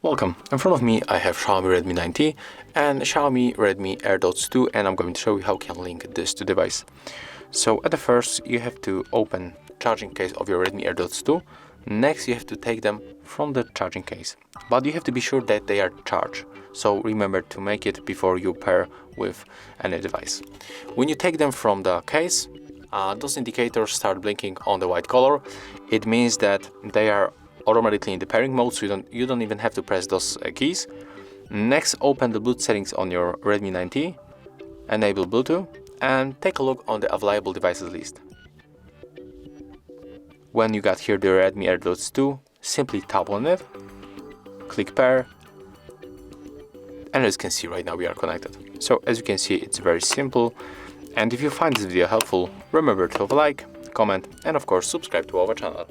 Welcome. In front of me I have Xiaomi Redmi 9T and Xiaomi Redmi AirDots 2, and I'm going to show you how you can link this to device. So at the first you have to open charging case of your Redmi AirDots 2. Next you have to take them from the charging case, but you have to be sure that they are charged. So remember to make it before you pair with any device. When you take them from the case, those indicators start blinking on the white color. It means that they are automatically in the pairing mode, so you don't even have to press those keys. Next, open the Bluetooth settings on your Redmi 9T, enable Bluetooth, and take a look on the available devices list. When you got here the Redmi AirDots 2, simply tap on it, click pair, and as you can see right now we are connected. So as you can see, it's very simple, and if you find this video helpful, remember to leave a like, comment, and of course subscribe to our channel.